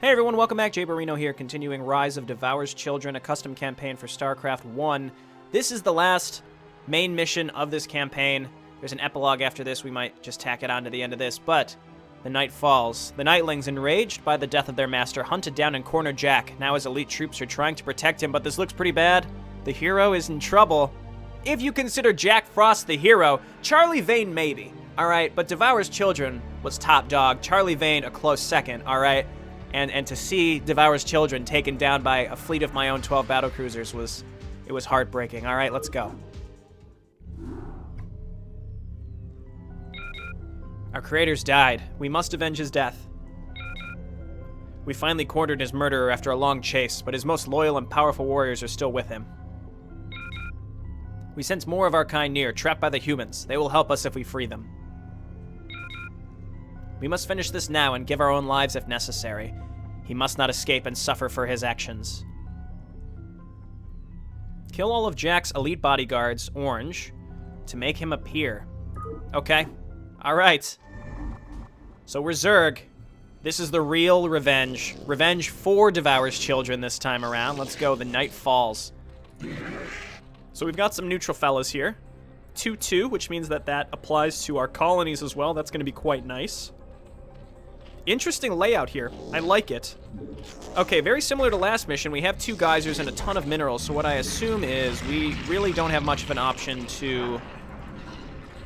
Hey everyone, welcome back. JayborinoPlays here, continuing Rise of Devours Children, a custom campaign for StarCraft 1. This is the last main mission of this campaign. There's an epilogue after this. We might just tack it on to the end of this, but the night falls. The Nightlings, enraged by the death of their master, hunted down and cornered Jack. Now his elite troops are trying to protect him, but this looks pretty bad. The hero is in trouble. If you consider Jack Frost the hero, Charlie Vane maybe. Alright, but Devours Children was top dog. Charlie Vane a close second, alright? And to see Devours Children taken down by a fleet of my own 12 battlecruisers was heartbreaking. All right, let's go. Our creators died. We must avenge his death. We finally cornered his murderer after a long chase, but his most loyal and powerful warriors are still with him. We sense more of our kind near, trapped by the humans. They will help us if we free them. We must finish this now and give our own lives if necessary. He must not escape and suffer for his actions. Kill all of Jack's elite bodyguards, orange, to make him appear. Okay. Alright. So we're Zerg. This is the real revenge. Revenge for Devours Children this time around. Let's go. The night falls. So we've got some neutral fellas here. 2-2, which means that applies to our colonies as well. That's going to be quite nice. Interesting layout here. I like it. Okay, very similar to last mission. We have 2 geysers and a ton of minerals, so what I assume is we really don't have much of an option to...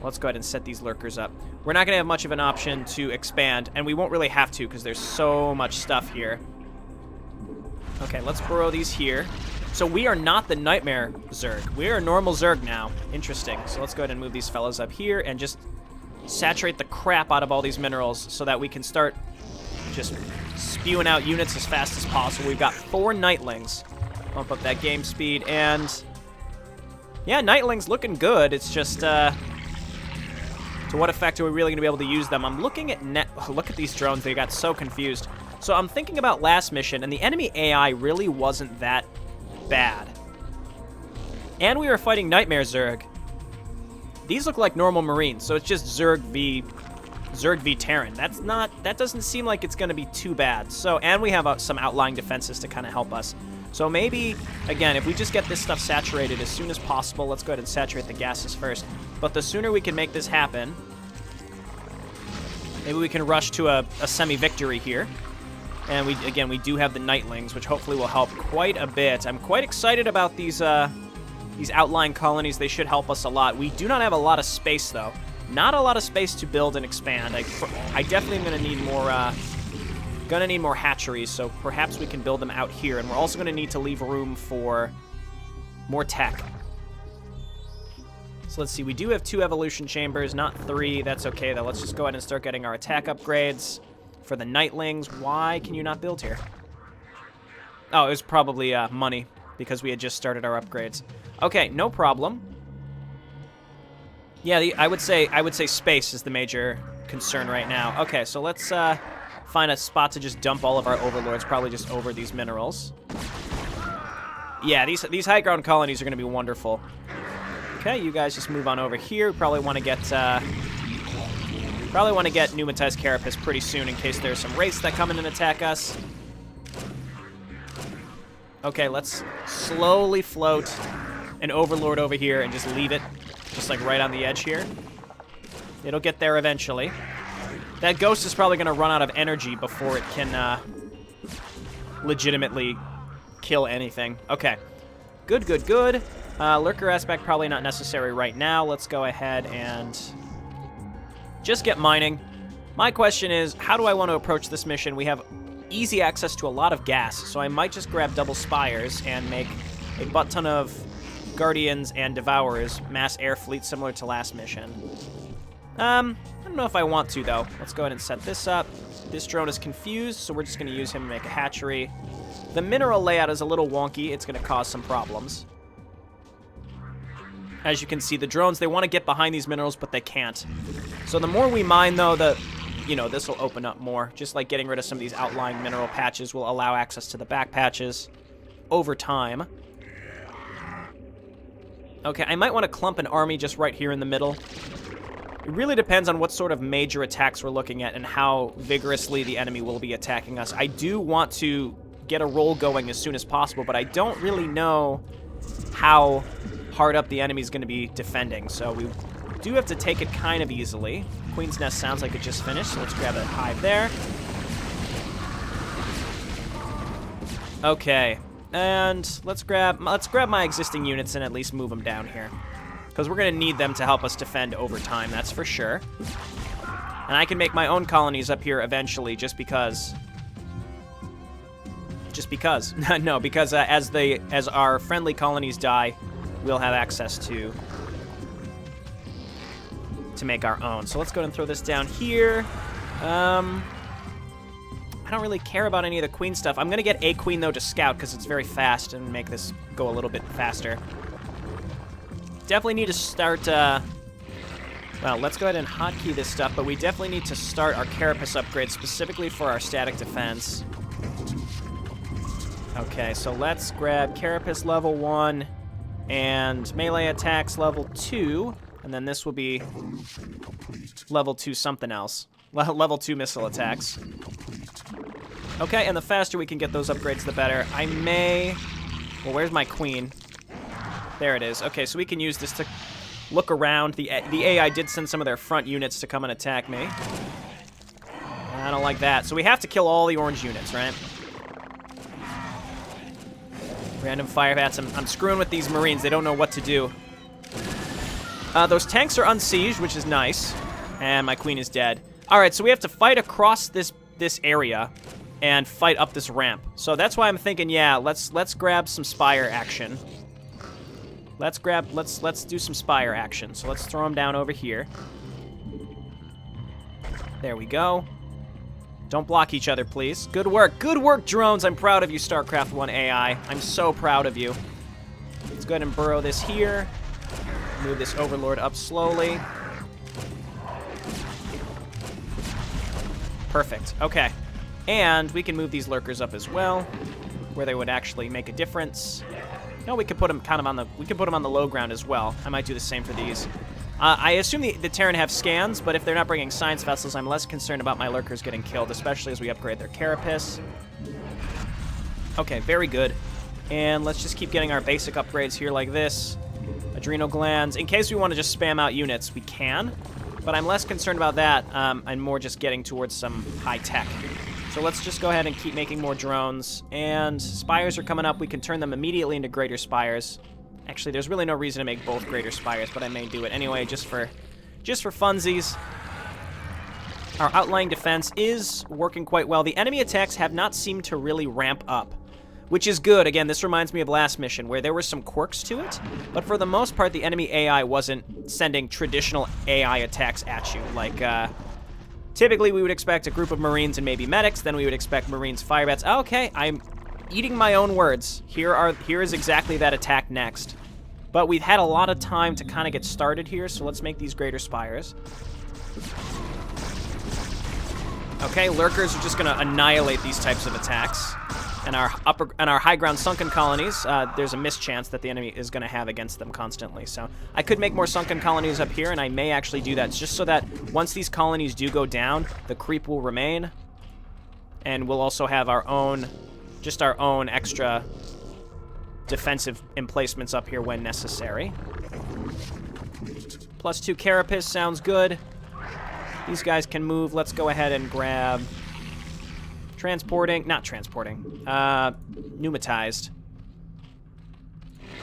Let's go ahead and set these lurkers up. We're not going to have much of an option to expand, and we won't really have to because there's so much stuff here. Okay, let's burrow these here. So we are not the Nightmare Zerg. We are a normal Zerg now. Interesting. So let's go ahead and move these fellas up here and just saturate the crap out of all these minerals so that we can start just spewing out units as fast as possible. We've got 4 Nightlings. Bump up that game speed, and yeah, Nightlings looking good. It's just, to what effect are we really going to be able to use them? I'm looking at look at these drones. They got so confused. So I'm thinking about last mission, and the enemy AI really wasn't that bad. And we were fighting Nightmare Zerg. These look like normal Marines, so it's just Zerg v Terran. That doesn't seem like it's going to be too bad. So, and we have some outlying defenses to kind of help us. So maybe, again, if we just get this stuff saturated as soon as possible, let's go ahead and saturate the gases first. But the sooner we can make this happen, maybe we can rush to a semi-victory here. And we do have the Nightlings, which hopefully will help quite a bit. I'm quite excited about these outlying colonies. They should help us a lot. We do not have a lot of space, though. Not a lot of space to build and expand. I definitely am going to need more hatcheries, so perhaps we can build them out here. And we're also going to need to leave room for more tech. So let's see. We do have 2 evolution chambers, not 3. That's okay, though. Let's just go ahead and start getting our attack upgrades for the Nightlings. Why can you not build here? Oh, it was probably money, because we had just started our upgrades. Okay, no problem. Yeah, I would say space is the major concern right now. Okay, so let's find a spot to just dump all of our overlords, probably just over these minerals. Yeah, these high ground colonies are going to be wonderful. Okay, you guys just move on over here. We probably want to get Pneumatized Carapace pretty soon in case there's some wraiths that come in and attack us. Okay, let's slowly float an overlord over here and just leave it just like right on the edge here. It'll get there eventually. That ghost is probably going to run out of energy before it can legitimately kill anything. Okay. Good, good, good. Lurker aspect probably not necessary right now. Let's go ahead and just get mining. My question is, how do I want to approach this mission? We have easy access to a lot of gas, so I might just grab double spires and make a butt ton of Guardians and Devours, mass air fleet similar to last mission. I don't know if I want to, though. Let's go ahead and set this up. This drone is confused, so we're just going to use him to make a hatchery. The mineral layout is a little wonky. It's going to cause some problems. As you can see, the drones, they want to get behind these minerals, but they can't. So the more we mine, though, this will open up more. Just like getting rid of some of these outlying mineral patches will allow access to the back patches over time. Okay, I might want to clump an army just right here in the middle. It really depends on what sort of major attacks we're looking at and how vigorously the enemy will be attacking us. I do want to get a roll going as soon as possible, but I don't really know how hard up the enemy's going to be defending, so we do have to take it kind of easily. Queen's Nest sounds like it just finished, so let's grab a hive there. Okay, and let's grab my existing units and at least move them down here, because we're going to need them to help us defend over time, that's for sure. And I can make my own colonies up here eventually, just because. No, because as our friendly colonies die, we'll have access to make our own. So let's go ahead and throw this down here. I don't really care about any of the queen stuff. I'm going to get a queen, though, to scout, because it's very fast, and make this go a little bit faster. Definitely need to start, well, let's go ahead and hotkey this stuff, but we definitely need to start our carapace upgrade, specifically for our static defense. Okay, so let's grab carapace level 1 and melee attacks level 2, and then this will be level 2 something else. Level 2 missile attacks. Okay, and the faster we can get those upgrades, the better. I may... Well, where's my queen? There it is. Okay, so we can use this to look around. The AI did send some of their front units to come and attack me. I don't like that. So we have to kill all the orange units, right? Random fire bats. I'm screwing with these Marines. They don't know what to do. Those tanks are unsieged, which is nice. And my queen is dead. Alright, so we have to fight across this area and fight up this ramp. So that's why I'm thinking, yeah, let's grab some Spire action. Let's do some Spire action. So let's throw them down over here. There we go. Don't block each other, please. Good work. Good work, drones. I'm proud of you, StarCraft 1 AI. I'm so proud of you. Let's go ahead and burrow this here. Move this Overlord up slowly. Perfect. Okay. And we can move these lurkers up as well, where they would actually make a difference. No, we could put them kind of on the low ground as well. I might do the same for these. I assume the Terran have scans, but if they're not bringing science vessels, I'm less concerned about my lurkers getting killed, especially as we upgrade their carapace. Okay, very good. And let's just keep getting our basic upgrades here like this. Adrenal glands. In case we want to just spam out units, we can. But I'm less concerned about that. I'm more just getting towards some high tech. So let's just go ahead and keep making more drones. And spires are coming up. We can turn them immediately into greater spires. Actually, there's really no reason to make both greater spires, but I may do it anyway, just for funsies. Our outlying defense is working quite well. The enemy attacks have not seemed to really ramp up, which is good. Again, this reminds me of last mission, where there were some quirks to it, but for the most part, the enemy AI wasn't sending traditional AI attacks at you. Like, typically we would expect a group of Marines and maybe medics, then we would expect Marines, firebats. Okay, I'm eating my own words. Here is exactly that attack next. But we've had a lot of time to kind of get started here, so let's make these greater spires. Okay, lurkers are just going to annihilate these types of attacks. And our high ground sunken colonies, there's a mischance that the enemy is going to have against them constantly. So I could make more sunken colonies up here, and I may actually do that, just so that once these colonies do go down, the creep will remain. And we'll also have our own extra defensive emplacements up here when necessary. +2 carapace sounds good. These guys can move. Let's go ahead and grab pneumatized.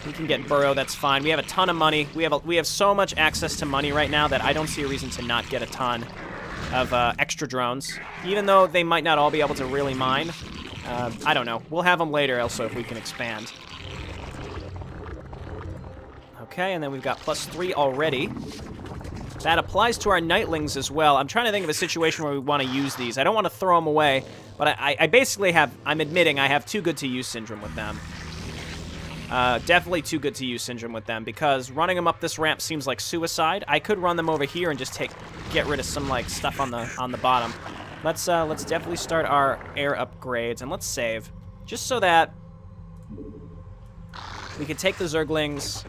We can get burrow, that's fine. We have a ton of money. We have so much access to money right now that I don't see a reason to not get a ton of extra drones, even though they might not all be able to really mine. I don't know. We'll have them later also if we can expand. Okay, and then we've got +3 already. That applies to our Nightlings as well. I'm trying to think of a situation where we want to use these. I don't want to throw them away, but I basically I'm admitting I have too good to use syndrome with them. Definitely too good to use syndrome with them, because running them up this ramp seems like suicide. I could run them over here and just get rid of some like stuff on the bottom. Let's definitely start our air upgrades, and let's save, just so that we can take the Zerglings.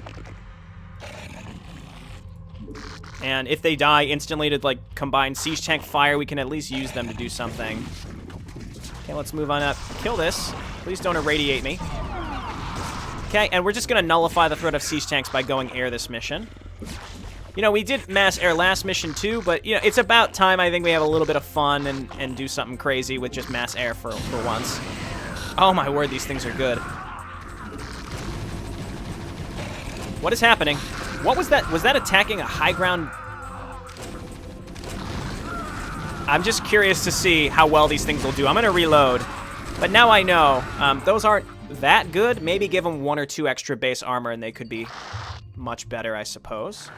And if they die instantly to, like, combine siege tank fire, we can at least use them to do something. Okay, let's move on up. Kill this. Please don't irradiate me. Okay, and we're just going to nullify the threat of siege tanks by going air this mission. You know, we did mass air last mission too, but, you know, it's about time I think we have a little bit of fun and do something crazy with just mass air for once. Oh my word, these things are good. What is happening? What was that? Was that attacking a high ground? I'm just curious to see how well these things will do. I'm going to reload. But now I know. Those aren't that good. Maybe give them 1 or 2 extra base armor and they could be much better, I suppose.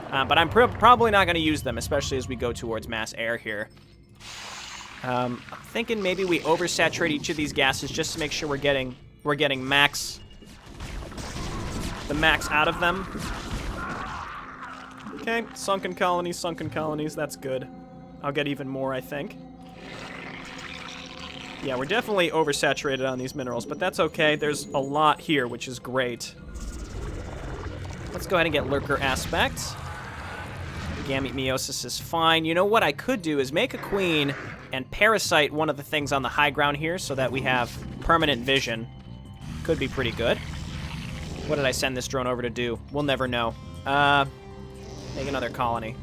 But I'm probably not going to use them, especially as we go towards mass air here. I'm thinking maybe we oversaturate each of these gases just to make sure we're getting the max out of them. Okay, sunken colonies, that's good. I'll get even more, I think. Yeah, we're definitely oversaturated on these minerals, but that's okay. There's a lot here, which is great. Let's go ahead and get Lurker Aspect. Gamete Meiosis is fine. You know what I could do is make a queen and parasite one of the things on the high ground here so that we have permanent vision. Could be pretty good. What did I send this drone over to do? We'll never know. Make another colony.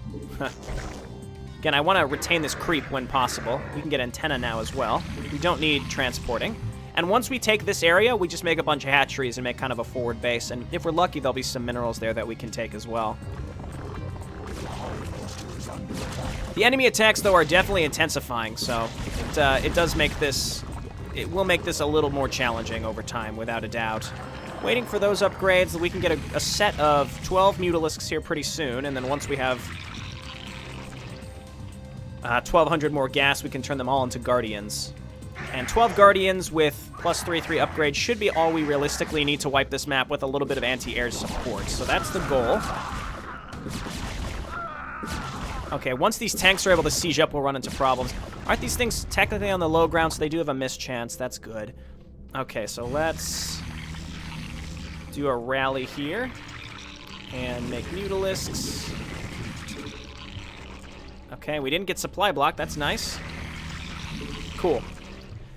Again, I want to retain this creep when possible. We can get antenna now as well. We don't need transporting. And once we take this area, we just make a bunch of hatcheries and make kind of a forward base. And if we're lucky, there'll be some minerals there that we can take as well. The enemy attacks, though, are definitely intensifying, so it does make this... It will make this a little more challenging over time, without a doubt. Waiting for those upgrades, we can get a set of 12 Mutalisks here pretty soon, and then once we have 1,200 more gas, we can turn them all into Guardians. And 12 Guardians with +3/3 upgrades should be all we realistically need to wipe this map with a little bit of anti-air support. So that's the goal. Okay, once these tanks are able to siege up, we'll run into problems. Aren't these things technically on the low ground, so they do have a mischance? That's good. Okay, so let's do a rally here and make Mutalisks. Okay, we didn't get supply block. That's nice. Cool.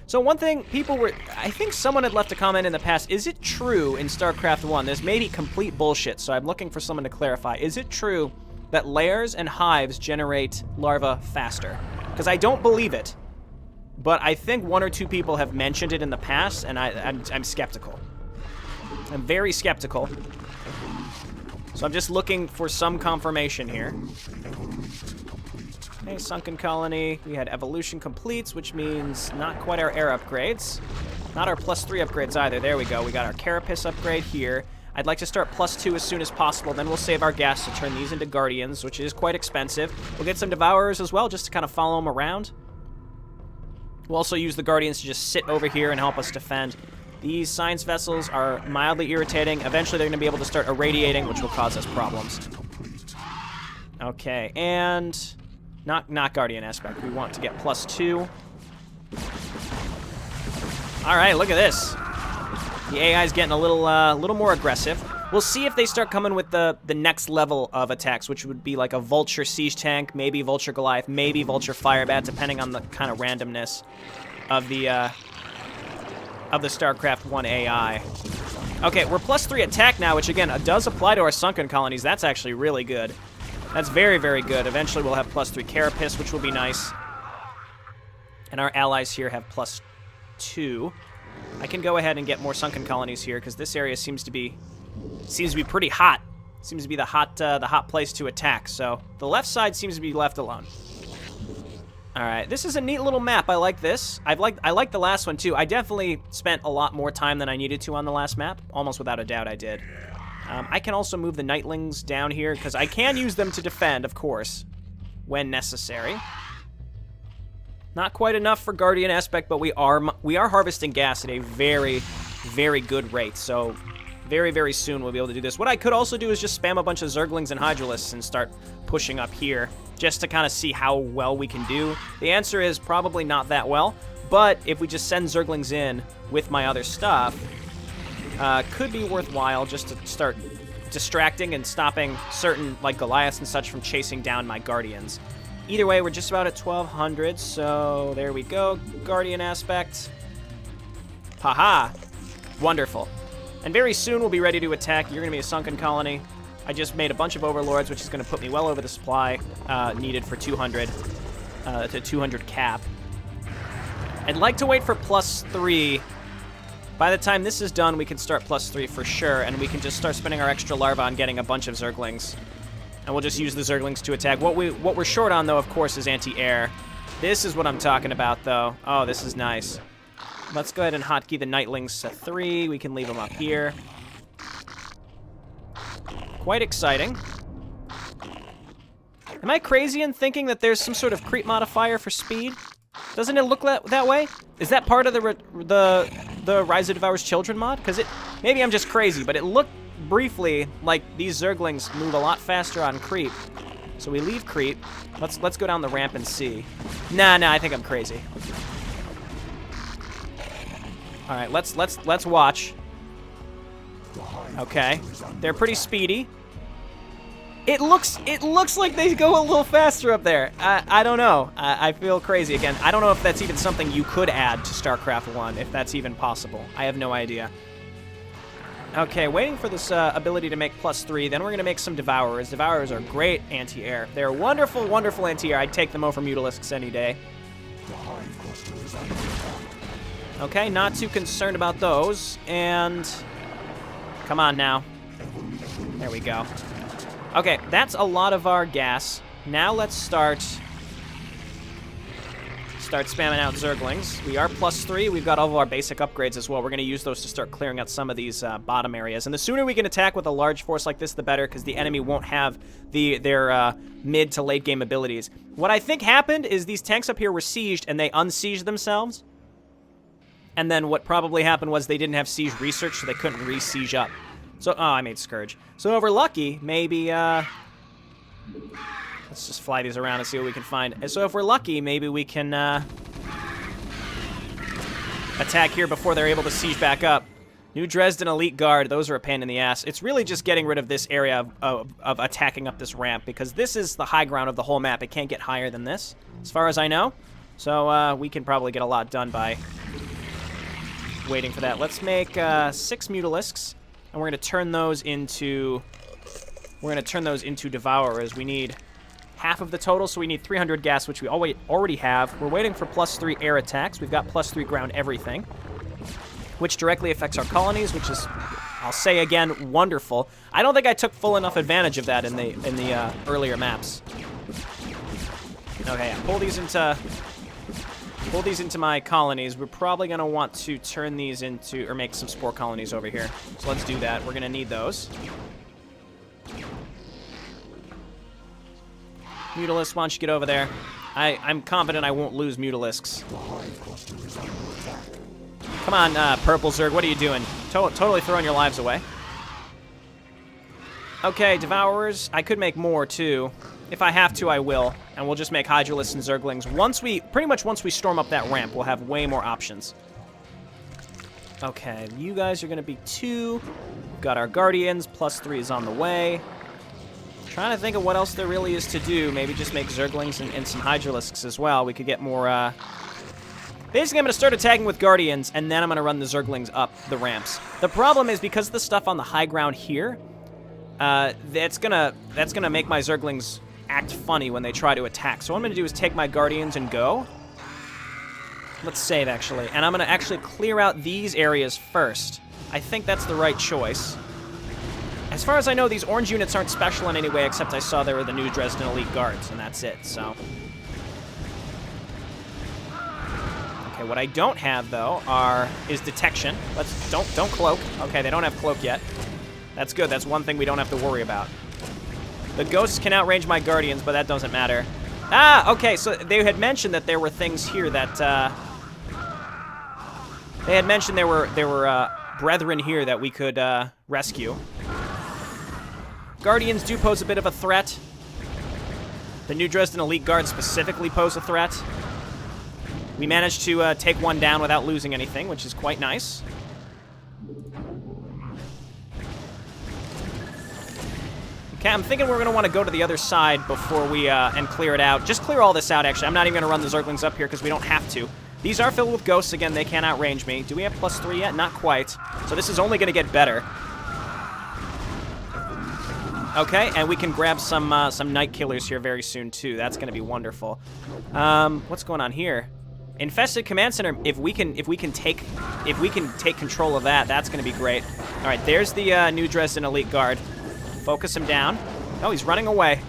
So one thing people were... I think someone had left a comment in the past. Is it true in StarCraft 1? This may be complete bullshit, so I'm looking for someone to clarify. Is it true that layers and hives generate larvae faster? Because I don't believe it, but I think 1 or 2 people have mentioned it in the past, and I'm skeptical. I'm very skeptical. So I'm just looking for some confirmation here. Okay, sunken colony. We had evolution completes, which means not quite our air upgrades. Not our +3 upgrades either. There we go. We got our carapace upgrade here. I'd like to start +2 as soon as possible, then we'll save our gas to turn these into Guardians, which is quite expensive. We'll get some Devourers as well, just to kind of follow them around. We'll also use the Guardians to just sit over here and help us defend. These science vessels are mildly irritating. Eventually they're going to be able to start irradiating, which will cause us problems. Okay, and not Guardian Aspect. We want to get +2. All right, look at this. The AI is getting a little more aggressive. We'll see if they start coming with the next level of attacks, which would be like a Vulture Siege Tank, maybe Vulture Goliath, maybe Vulture Firebat, depending on the kind of randomness of the StarCraft 1 AI. Okay, we're +3 attack now, which again does apply to our sunken colonies. That's actually really good. That's very, very good. Eventually we'll have +3 Carapace, which will be nice. And our allies here have +2. I can go ahead and get more sunken colonies here because this area seems to be pretty hot. Seems to be the hot place to attack. So the left side seems to be left alone. All right, this is a neat little map. I like this. I like the last one too. I definitely spent a lot more time than I needed to on the last map. Almost without a doubt, I did. I can also move the Nightlings down here because I can use them to defend, of course, when necessary. Not quite enough for Guardian Aspect, but we are harvesting gas at a very, very good rate. So very, very soon we'll be able to do this. What I could also do is just spam a bunch of Zerglings and Hydralisks and start pushing up here just to kind of see how well we can do. The answer is probably not that well, but if we just send Zerglings in with my other stuff, could be worthwhile just to start distracting and stopping certain, like, Goliaths and such from chasing down my Guardians. Either way, we're just about at 1,200, so there we go. Guardian aspect. Haha. Wonderful. And very soon we'll be ready to attack. You're going to be a sunken colony. I just made a bunch of overlords, which is going to put me well over the supply needed for 200 to 200 cap. I'd like to wait for +3. By the time this is done, we can start +3 for sure, and we can just start spending our extra larva on getting a bunch of Zerglings. And we'll just use the Zerglings to attack. What we're short on, though, of course, is anti-air. This is what I'm talking about, though. Oh, this is nice. Let's go ahead and hotkey the Nightlings to 3. We can leave them up here. Quite exciting. Am I crazy in thinking that there's some sort of creep modifier for speed? Doesn't it look that way? Is that part of the Rise of Devours Children mod? Because maybe I'm just crazy, but it looked briefly like these Zerglings move a lot faster on creep. So we leave creep. Let's go down the ramp and see. Nah, I think I'm crazy. All right, let's watch. Okay, they're pretty speedy. It looks like they go a little faster up there. I don't know. I feel crazy again. I don't know if that's even something you could add to StarCraft 1, if that's even possible. I have no idea. Okay, waiting for this ability to make +3. Then we're going to make some Devourers. Devourers are great anti-air. They're wonderful, wonderful anti-air. I'd take them over Mutalisks any day. Okay, not too concerned about those. And come on now. There we go. Okay, that's a lot of our gas. Now let's start spamming out Zerglings. We are +3. We've got all of our basic upgrades as well. We're going to use those to start clearing out some of these bottom areas. And the sooner we can attack with a large force like this, the better, because the enemy won't have their mid to late game abilities. What I think happened is these tanks up here were sieged, and they unsieged themselves. And then what probably happened was they didn't have siege research, so they couldn't re-siege up. So, oh, I made Scourge. So if we're lucky, maybe, let's just fly these around and see what we can find. And so if we're lucky, maybe we can, attack here before they're able to siege back up. New Dresden Elite Guard, those are a pain in the ass. It's really just getting rid of this area of attacking up this ramp, because this is the high ground of the whole map. It can't get higher than this, as far as I know. So, we can probably get a lot done by waiting for that. Let's make, 6 Mutalisks. And we're going to turn those into Devourers. We need half of the total, so we need 300 gas, which we already have. We're waiting for +3 air attacks. We've got +3 ground everything, which directly affects our colonies, which is, I'll say again, wonderful. I don't think I took full enough advantage of that in the earlier maps. Okay, yeah, pull these into my colonies. We're probably going to want to turn these into, or make some spore colonies over here. So let's do that. We're going to need those. Mutalisks, why don't you get over there? I'm confident I won't lose Mutalisks. Come on, Purple Zerg, what are you doing? Totally throwing your lives away. Okay, Devourers. I could make more, too. If I have to, I will. And we'll just make Hydralisks and Zerglings. Pretty much once we storm up that ramp, we'll have way more options. Okay, you guys are going to be 2. We've got our Guardians. +3 is on the way. Trying to think of what else there really is to do. Maybe just make Zerglings and some Hydralisks as well. We could get more, Basically, I'm going to start attacking with Guardians, and then I'm going to run the Zerglings up the ramps. The problem is, because of the stuff on the high ground here, that's gonna make my Zerglings act funny when they try to attack. So what I'm going to do is take my Guardians and go. Let's save, actually. And I'm going to actually clear out these areas first. I think that's the right choice. As far as I know, these orange units aren't special in any way, except I saw they were the new Dresden Elite Guards, and that's it, so. Okay, what I don't have, though, is detection. Don't cloak. Okay, they don't have cloak yet. That's good. That's one thing we don't have to worry about. The ghosts can outrange my Guardians, but that doesn't matter. Ah, okay, so they had mentioned that there were things here that, they had mentioned there were brethren here that we could, rescue. Guardians do pose a bit of a threat. The new Dresden Elite Guard specifically pose a threat. We managed to take one down without losing anything, which is quite nice. Okay, I'm thinking we're going to want to go to the other side before we, and clear it out. Just clear all this out, actually. I'm not even going to run the Zerglings up here because we don't have to. These are filled with ghosts. Again, they can't outrange me. Do we have +3 yet? Not quite. So this is only going to get better. Okay, and we can grab some Night Killers here very soon, too. That's going to be wonderful. What's going on here? Infested Command Center, if we can take control of that, that's going to be great. All right, there's the New Dresden Elite Guard. Focus him down. Oh, he's running away.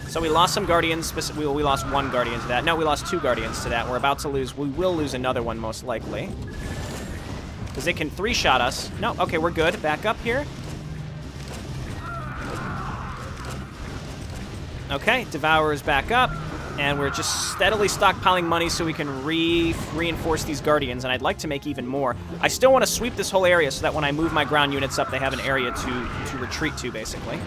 So we lost some Guardians. We lost one Guardian to that. No, we lost 2 Guardians to that. We're about to lose. We will lose another one, most likely. Because it can 3-shot us. No, okay, we're good. Back up here. Okay, Devour's back up. And we're just steadily stockpiling money so we can reinforce these Guardians, and I'd like to make even more. I still want to sweep this whole area so that when I move my ground units up, they have an area to retreat to, basically.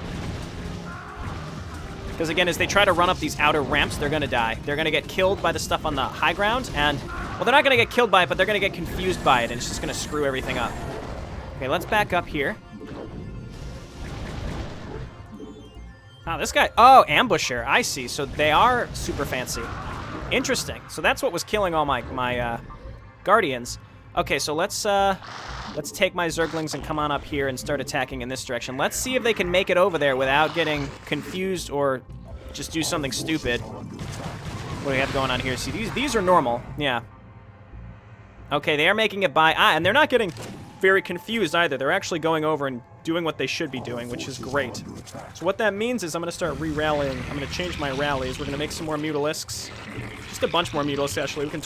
Because, again, as they try to run up these outer ramps, they're going to die. They're going to get killed by the stuff on the high ground, and, well, they're not going to get killed by it, but they're going to get confused by it, and it's just going to screw everything up. Okay, let's back up here. Oh, this guy... Oh, Ambusher. I see. So they are super fancy. Interesting. So that's what was killing all my Guardians. Okay, so let's take my Zerglings and come on up here and start attacking in this direction. Let's see if they can make it over there without getting confused or just do something stupid. What do we have going on here? See, these are normal. Yeah. Okay, they are making it by... and they're not getting very confused either. They're actually going over and doing what they should be doing, which is great. So what that means is I'm going to start re-rallying. I'm going to change my rallies. We're going to make some more Mutalisks. Just a bunch more Mutalisks, actually. We can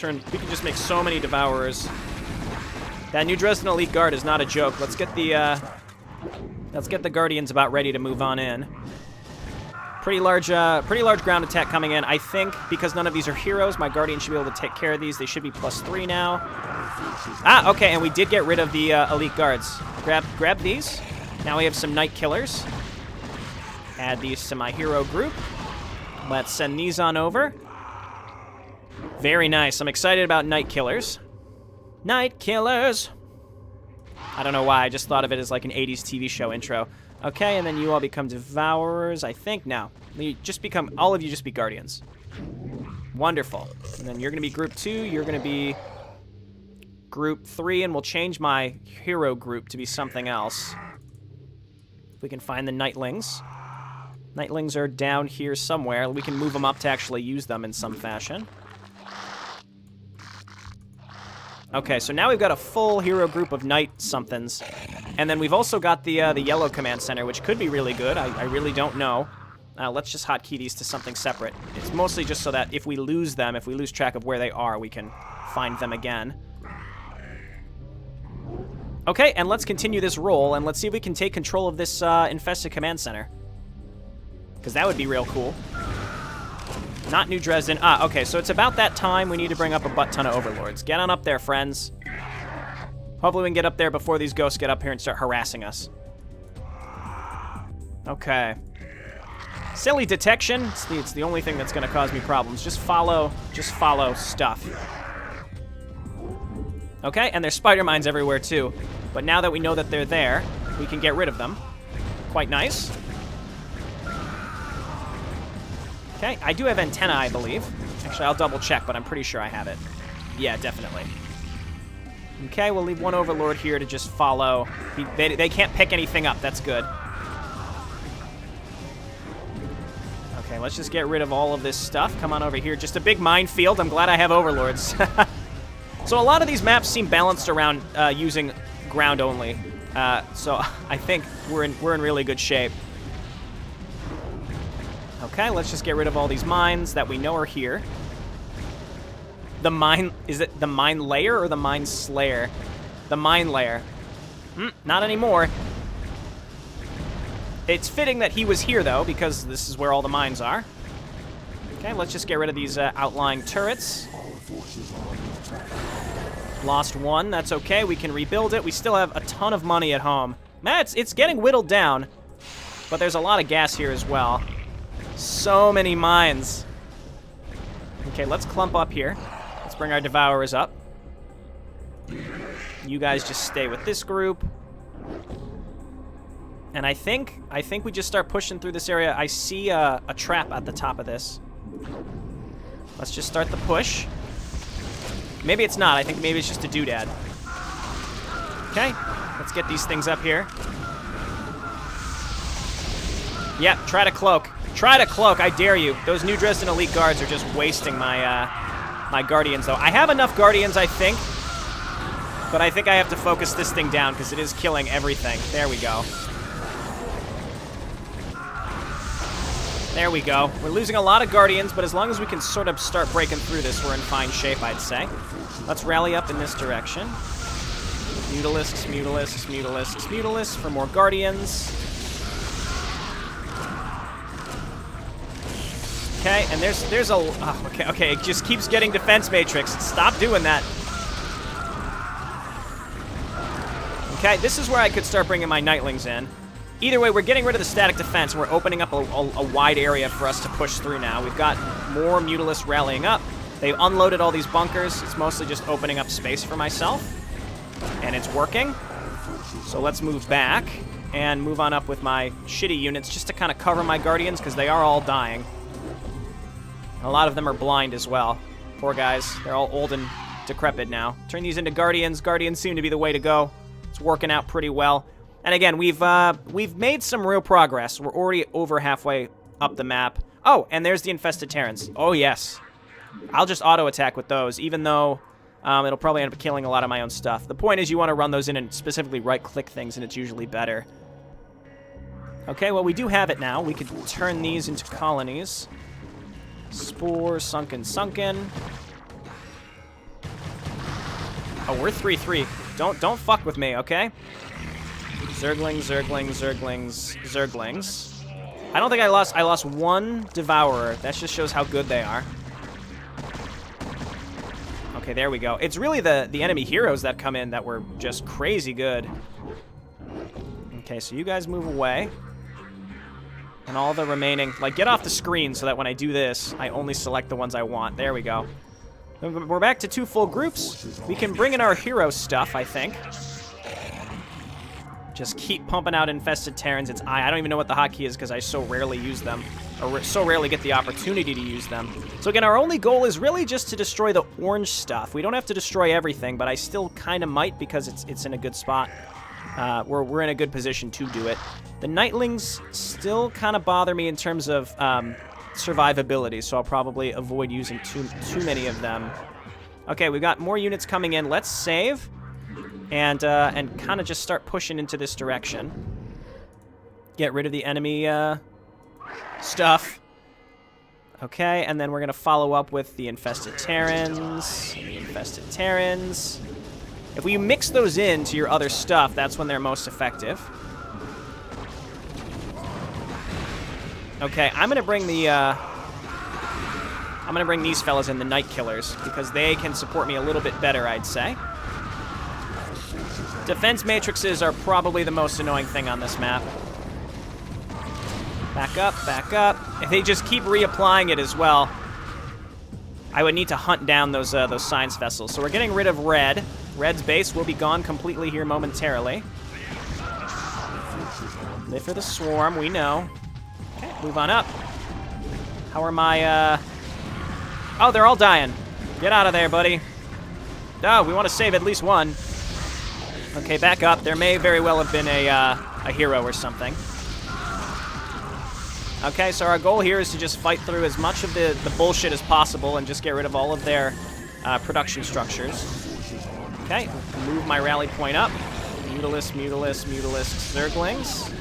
just make so many Devourers. That New Dresden Elite Guard is not a joke. Let's get the Guardians about ready to move on in. Pretty large ground attack coming in. I think because none of these are heroes, my Guardians should be able to take care of these. They should be +3 now. Ah, okay, and we did get rid of the Elite Guards. Grab these. Now we have some Night Killers. Add these to my hero group. Let's send these on over. Very nice. I'm excited about Night Killers. Night Killers! I don't know why, I just thought of it as like an 80s TV show intro. Okay, and then you all become Devourers, I think. No. All of you just be Guardians. Wonderful. And then you're going to be Group 2, you're going to be Group 3, and we'll change my hero group to be something else. If we can find the Nightlings. Nightlings are down here somewhere. We can move them up to actually use them in some fashion. Okay, so now we've got a full hero group of Night somethings. And then we've also got the Yellow Command Center, which could be really good. I really don't know. Let's just hotkey these to something separate. It's mostly just so that if we lose them, if we lose track of where they are, we can find them again. Okay, and let's continue this roll, and let's see if we can take control of this Infested Command Center. Because that would be real cool. Not New Dresden. Ah, okay, so it's about that time we need to bring up a butt-ton of Overlords. Get on up there, friends. Hopefully we can get up there before these ghosts get up here and start harassing us. Okay. Silly detection. It's the only thing that's going to cause me problems. Just follow stuff. Okay, and there's spider mines everywhere, too. But now that we know that they're there, we can get rid of them. Quite nice. Okay, I do have antenna, I believe. Actually, I'll double check, but I'm pretty sure I have it. Yeah, definitely. Okay, we'll leave one Overlord here to just follow. They can't pick anything up. That's good. Okay, let's just get rid of all of this stuff. Come on over here. Just a big minefield. I'm glad I have Overlords. So a lot of these maps seem balanced around using ground only. So I think we're in really good shape. Okay, let's just get rid of all these mines that we know are here. The mine... Is it the mine layer or the mine slayer? The mine layer. Not anymore. It's fitting that he was here, though, because this is where all the mines are. Okay, let's just get rid of these outlying turrets. Lost one. That's okay. We can rebuild it. We still have a ton of money at home. Man, it's getting whittled down, but there's a lot of gas here as well. So many mines. Okay, let's clump up here. Let's bring our Devourers up. You guys just stay with this group. And I think we just start pushing through this area. I see a trap at the top of this. Let's just start the push. Maybe it's not. I think maybe it's just a doodad. Okay, let's get these things up here. Yep, try to cloak. Try to cloak, I dare you. Those new Dresden Elite Guards are just wasting my my Guardians, though. I have enough Guardians, I think. But I think I have to focus this thing down because it is killing everything. There we go. There we go. We're losing a lot of Guardians, but as long as we can sort of start breaking through this, we're in fine shape, I'd say. Let's rally up in this direction. Mutalisks, Mutalisks, Mutalisks, Mutalisks for more Guardians. Okay, and there's a... Oh, okay, it just keeps getting defense matrix. Stop doing that. Okay, this is where I could start bringing my Knightlings in. Either way, we're getting rid of the static defense, and we're opening up a wide area for us to push through now. We've got more Mutalisks rallying up. They've unloaded all these bunkers. It's mostly just opening up space for myself, and it's working. So let's move back and move on up with my shitty units just to kind of cover my Guardians, because they are all dying. A lot of them are blind as well. Poor guys. They're all old and decrepit now. Turn these into Guardians. Guardians seem to be the way to go. It's working out pretty well. And again, we've made some real progress. We're already over halfway up the map. Oh, and there's the Infested Terrans. Oh, yes. I'll just auto-attack with those, even though it'll probably end up killing a lot of my own stuff. The point is you want to run those in and specifically right-click things, and it's usually better. Okay, well, we do have it now. We could turn these into colonies. Spore, sunken, sunken. Oh, we're 3-3. Don't fuck with me, okay? Zerglings, Zerglings, Zerglings, Zerglings. I don't think I lost one Devourer. That just shows how good they are. Okay, there we go. It's really the enemy heroes that come in that were just crazy good. Okay, so you guys move away. And all the remaining... Like, get off the screen so that when I do this, I only select the ones I want. There we go. We're back to 2 full groups. We can bring in our hero stuff, I think. Just keep pumping out Infested Terrans. It's I don't even know what the hotkey is because I so rarely use them. Or so rarely get the opportunity to use them. So again, our only goal is really just to destroy the orange stuff. We don't have to destroy everything, but I still kind of might because it's in a good spot. We're in a good position to do it. The Knightlings still kind of bother me in terms of survivability, so I'll probably avoid using too many of them. Okay, we've got more units coming in. Let's save and kind of just start pushing into this direction. Get rid of the enemy stuff. Okay, and then we're going to follow up with the Infested Terrans. The Infested Terrans. If we mix those into your other stuff, that's when they're most effective. Okay, I'm gonna bring these fellas in, the Night Killers, because they can support me a little bit better, I'd say. Defense matrices are probably the most annoying thing on this map. Back up, back up. If they just keep reapplying it as well, I would need to hunt down those science vessels. So we're getting rid of Red. Red's base will be gone completely here momentarily. Live for the swarm, we know. Okay, move on up. How are my, Oh, they're all dying. Get out of there, buddy. Oh, we want to save at least one. Okay, back up. There may very well have been a hero or something. Okay, so our goal here is to just fight through as much of the bullshit as possible and just get rid of all of their production structures. Okay, move my rally point up. Mutalisks, Mutalisks, Mutalisks, Zerglings.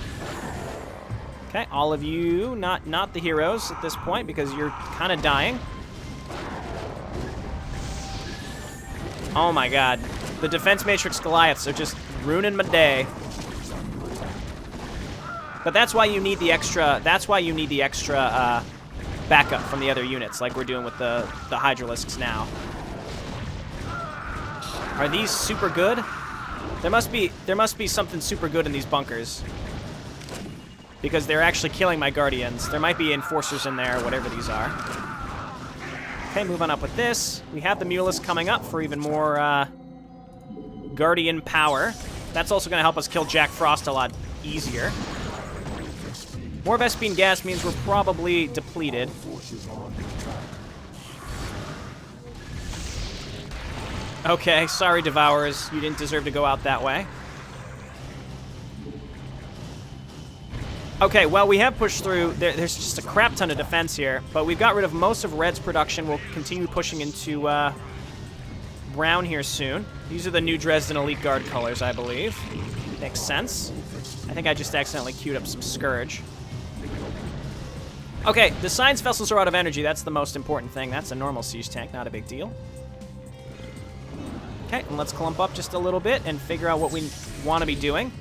Okay, all of you, not the heroes at this point because you're kind of dying. Oh my god. The Defense Matrix Goliaths are just ruining my day. But that's why you need the extra, backup from the other units, like we're doing with the Hydralisks now. Are these super good? There must be something super good in these bunkers. Because they're actually killing my Guardians. There might be Enforcers in there, whatever these are. Okay, move on up with this. We have the Mutalisks coming up for even more Guardian power. That's also going to help us kill Jack Frost a lot easier. More Vespene gas means we're probably depleted. Okay, sorry, Devours. You didn't deserve to go out that way. Okay, well, we have pushed through. There's just a crap ton of defense here, but we've got rid of most of Red's production. We'll continue pushing into brown here soon. These are the new Dresden Elite Guard colors, I believe. Makes sense. I think I just accidentally queued up some Scourge. Okay, the Science Vessels are out of energy. That's the most important thing. That's a normal siege tank, not a big deal. Okay, and let's clump up just a little bit and figure out what we want to be doing.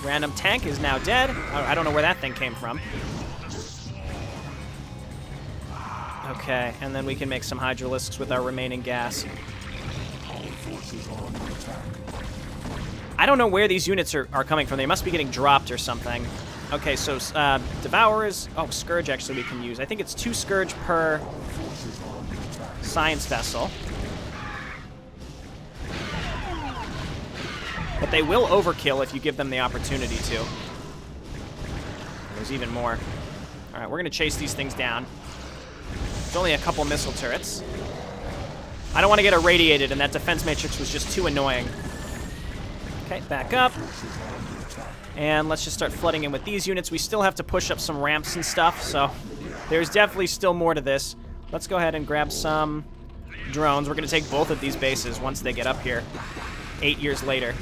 Random tank is now dead. I don't know where that thing came from. Okay, and then we can make some Hydralisks with our remaining gas. I don't know where these units are coming from. They must be getting dropped or something. Okay, so Devours... Oh, Scourge actually we can use. I think it's 2 Scourge per Science Vessel. But they will overkill if you give them the opportunity to. There's even more. All right, we're going to chase these things down. There's only a couple missile turrets. I don't want to get irradiated, and that defense matrix was just too annoying. Okay, back up. And let's just start flooding in with these units. We still have to push up some ramps and stuff, so there's definitely still more to this. Let's go ahead and grab some drones. We're going to take both of these bases once they get up here, 8 years later.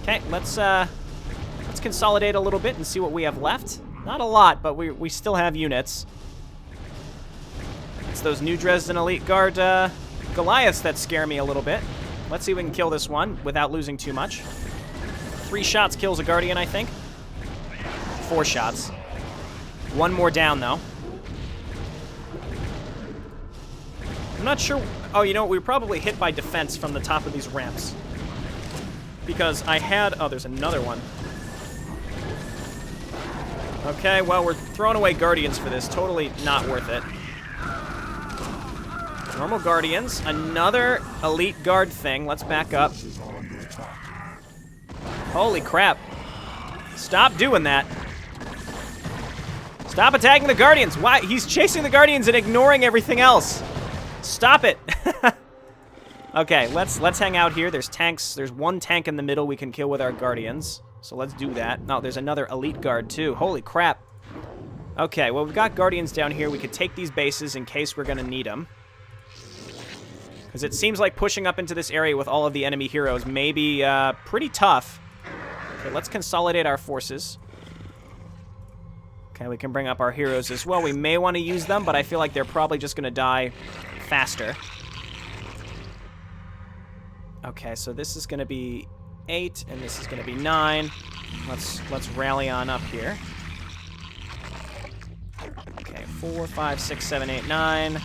Okay, let's consolidate a little bit and see what we have left. Not a lot, but we still have units. It's those new Dresden Elite Guard Goliaths that scare me a little bit. Let's see if we can kill this one without losing too much. 3 shots kills a Guardian, I think. 4 shots. 1 more down, though. I'm not sure... Oh, you know what? We were probably hit by defense from the top of these ramps. Because I had... Oh, there's another one. Okay, well, we're throwing away Guardians for this. Totally not worth it. Normal Guardians. Another Elite Guard thing. Let's back up. Holy crap. Stop doing that. Stop attacking the Guardians. Why? He's chasing the Guardians and ignoring everything else. Stop it. Okay, let's hang out here. There's tanks. There's 1 tank in the middle we can kill with our Guardians. So let's do that. No, there's another Elite Guard too. Holy crap. Okay, well, we've got Guardians down here. We could take these bases in case we're going to need them. Because it seems like pushing up into this area with all of the enemy heroes may be pretty tough. Okay, let's consolidate our forces. Okay, we can bring up our heroes as well. We may want to use them, but I feel like they're probably just going to die faster. Okay, so this is going to be 8, and this is going to be 9. Let's rally on up here. Okay, 4, 5, 6, 7, 8, 9.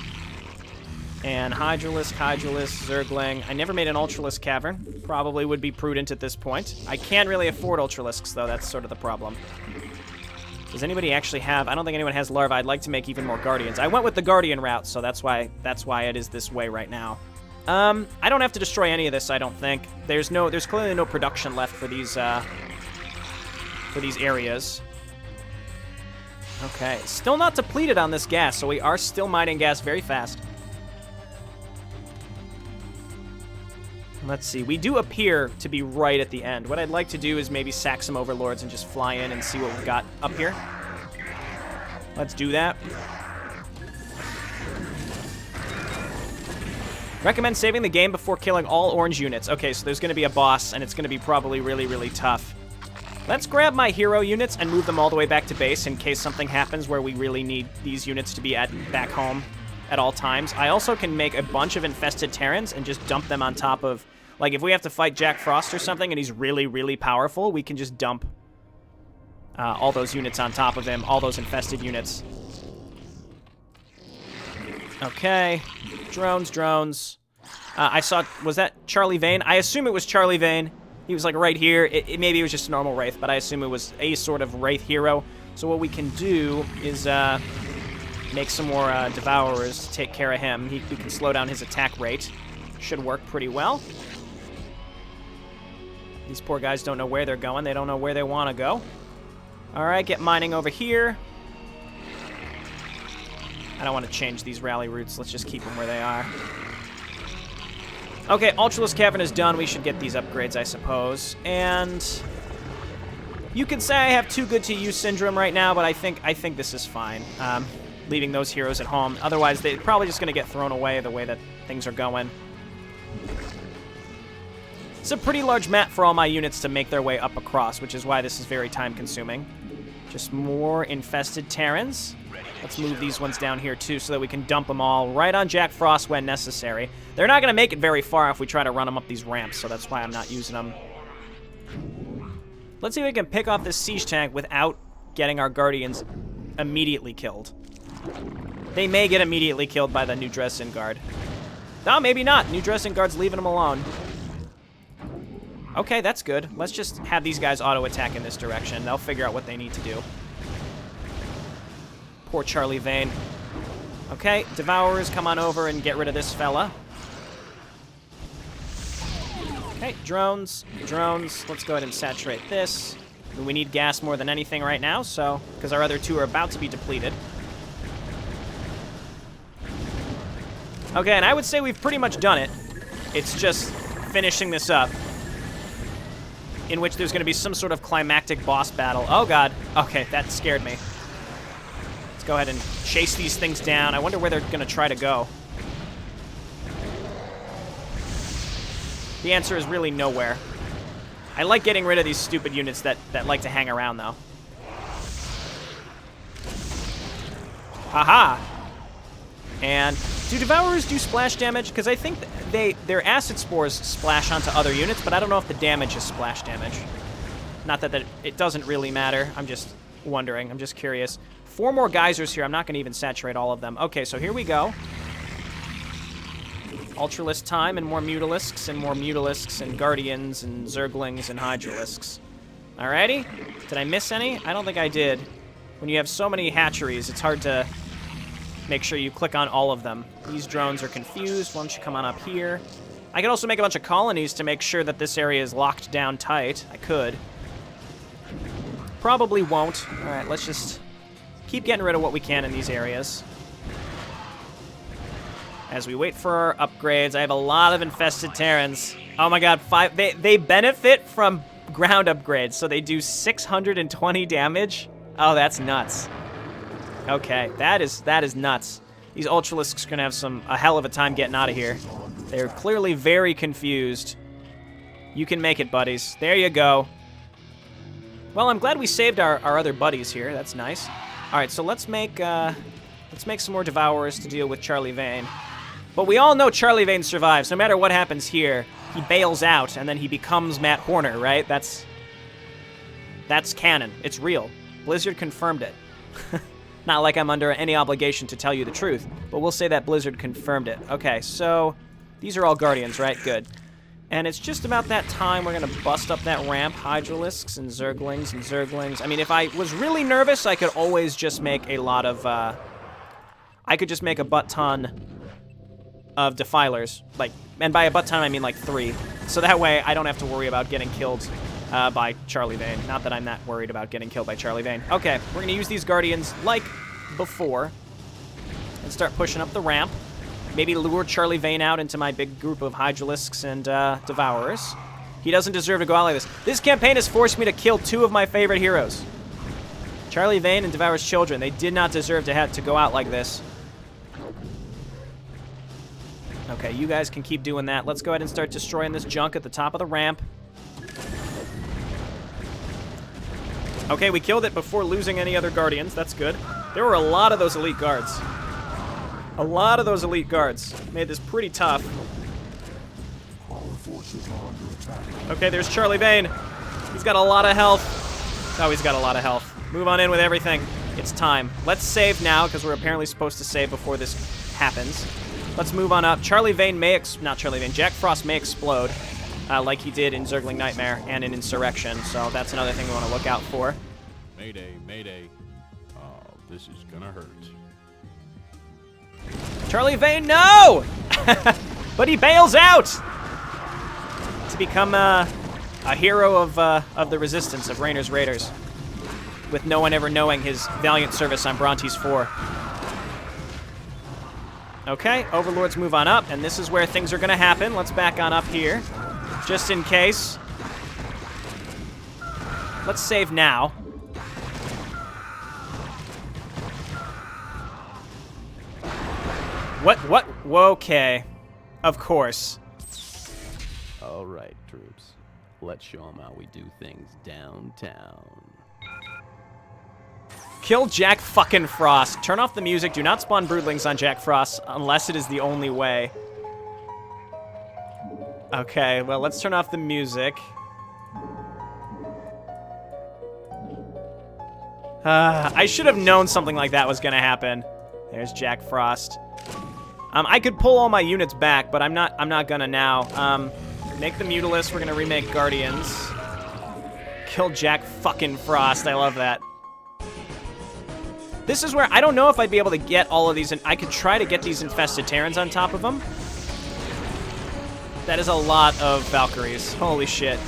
And Hydralisk, Zergling. I never made an Ultralisk Cavern. Probably would be prudent at this point. I can't really afford Ultralisks, though. That's sort of the problem. Does anybody actually have... I don't think anyone has Larvae. I'd like to make even more Guardians. I went with the Guardian route, so that's why it is this way right now. I don't have to destroy any of this, I don't think. There's clearly no production left for these areas. Okay, still not depleted on this gas, so we are still mining gas very fast. Let's see. We do appear to be right at the end. What I'd like to do is maybe sack some Overlords and just fly in and see what we've got up here. Let's do that. Recommend saving the game before killing all orange units. Okay, so there's going to be a boss, and it's going to be probably really, really tough. Let's grab my hero units and move them all the way back to base in case something happens where we really need these units to be back home at all times. I also can make a bunch of infested Terrans and just dump them on top of... Like, if we have to fight Jack Frost or something and he's really, really powerful, we can just dump all those units on top of him, all those infested units. Okay. Drones. I saw... Was that Charlie Vane? I assume it was Charlie Vane. He was, like, right here. Maybe it was just a normal Wraith, but I assume it was a sort of Wraith hero. So what we can do is make some more Devourers to take care of him. We can slow down his attack rate. Should work pretty well. These poor guys don't know where they're going. They don't know where they want to go. All right, get mining over here. I don't want to change these rally routes. Let's just keep them where they are. Okay, Ultralisk Cavern is done. We should get these upgrades, I suppose. And you could say I have too good to use syndrome right now, but I think this is fine. Leaving those heroes at home. Otherwise, they're probably just going to get thrown away the way that things are going. It's a pretty large map for all my units to make their way up across, which is why this is very time-consuming. Just more infested Terrans. Let's move these ones down here, too, so that we can dump them all right on Jack Frost when necessary. They're not going to make it very far if we try to run them up these ramps, so that's why I'm not using them. Let's see if we can pick off this siege tank without getting our Guardians immediately killed. They may get immediately killed by the New Dresden Guard. No, maybe not. New Dresden Guard's leaving them alone. Okay, that's good. Let's just have these guys auto-attack in this direction. They'll figure out what they need to do. Poor Charlie Vane. Okay, Devourers, come on over and get rid of this fella. Okay, drones. Let's go ahead and saturate this. We need gas more than anything right now, so because our other two are about to be depleted. Okay, and I would say we've pretty much done it. It's just finishing this up, in which there's going to be some sort of climactic boss battle. Oh, God. Okay, that scared me. Let's go ahead and chase these things down. I wonder where they're going to try to go. The answer is really nowhere. I like getting rid of these stupid units that like to hang around, though. Haha! And do Devourers do splash damage? Because I think their acid spores splash onto other units, but I don't know if the damage is splash damage. Not that it doesn't really matter. I'm just wondering. I'm just curious. 4 more geysers here. I'm not going to even saturate all of them. Okay, so here we go. Ultralisk time and more Mutalisks and Guardians and Zerglings and Hydralisks. Alrighty. Did I miss any? I don't think I did. When you have so many hatcheries, it's hard to make sure you click on all of them. These drones are confused. Why don't you come on up here? I could also make a bunch of colonies to make sure that this area is locked down tight. I could. Probably won't. Alright, let's just keep getting rid of what we can in these areas. As we wait for our upgrades, I have a lot of infested Terrans. Oh my God, 5. They benefit from ground upgrades, so they do 620 damage. Oh, that's nuts. Okay, that is nuts. These Ultralisks are gonna have a hell of a time getting out of here. They're clearly very confused. You can make it, buddies. There you go. Well, I'm glad we saved our other buddies here. That's nice. All right, so let's make some more Devourers to deal with Charlie Vane. But we all know Charlie Vane survives. No matter what happens here, he bails out and then he becomes Matt Horner, right? That's canon. It's real. Blizzard confirmed it. Not like I'm under any obligation to tell you the truth, but we'll say that Blizzard confirmed it. Okay, so these are all Guardians, right? Good. And it's just about that time we're going to bust up that ramp. Hydralisks and Zerglings. I mean, if I was really nervous, I could always just make a lot of... I could just make a butt-ton of Defilers. And by a butt-ton, I mean like 3. So that way, I don't have to worry about getting killed by Charlie Vane. Not that I'm that worried about getting killed by Charlie Vane. Okay, we're going to use these Guardians like before and start pushing up the ramp. Maybe lure Charlie Vane out into my big group of Hydralisks and Devourers. He doesn't deserve to go out like this. This campaign has forced me to kill 2 of my favorite heroes. Charlie Vane and Devours Children. They did not deserve to have to go out like this. Okay, you guys can keep doing that. Let's go ahead and start destroying this junk at the top of the ramp. Okay, we killed it before losing any other Guardians. That's good. There were a lot of those elite guards. A lot of those elite guards made this pretty tough. Okay, there's Charlie Vane. He's got a lot of health. Oh, he's got a lot of health. Move on in with everything. It's time. Let's save now, because we're apparently supposed to save before this happens. Let's move on up. Charlie Vane may... Not Charlie Vane. Jack Frost may explode, like he did in Zergling Nightmare and in Insurrection, so that's another thing we want to look out for. Mayday, mayday. This is gonna hurt. Charlie Vane, no! But he bails out! To become A hero of the Resistance, of Rainer's Raiders. With no one ever knowing his valiant service on Brontes 4. Okay, Overlords move on up, and this is where things are going to happen. Let's back on up here, just in case. Let's save now. What? Okay. Of course. All right, troops. Let's show them how we do things downtown. Kill Jack fucking Frost. Turn off the music. Do not spawn broodlings on Jack Frost unless it is the only way. Okay, well, let's turn off the music. I should have known something like that was gonna happen. There's Jack Frost. I could pull all my units back, but I'm not gonna now. Make the Mutalisk. We're gonna remake Guardians. Kill Jack fucking Frost. I love that. This is where I don't know if I'd be able to get all of these, and I could try to get these infested Terrans on top of them. That is a lot of Valkyries. Holy shit.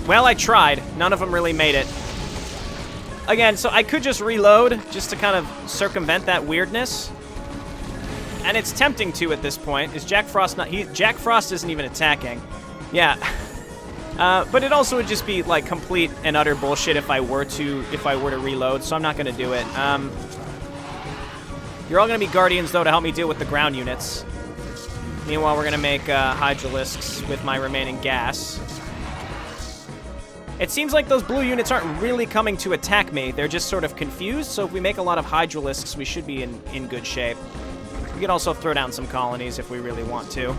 Well, I tried. None of them really made it. Again, so I could just reload just to kind of circumvent that weirdness. And it's tempting to at this point. Is Jack Frost not... Jack Frost isn't even attacking. Yeah. But it also would just be like complete and utter bullshit if I were to reload, so I'm not gonna do it. You're all gonna be Guardians though to help me deal with the ground units. Meanwhile, we're gonna make Hydralisks with my remaining gas. It seems like those blue units aren't really coming to attack me. They're just sort of confused, so if we make a lot of Hydralisks, we should be in good shape. We can also throw down some colonies if we really want to.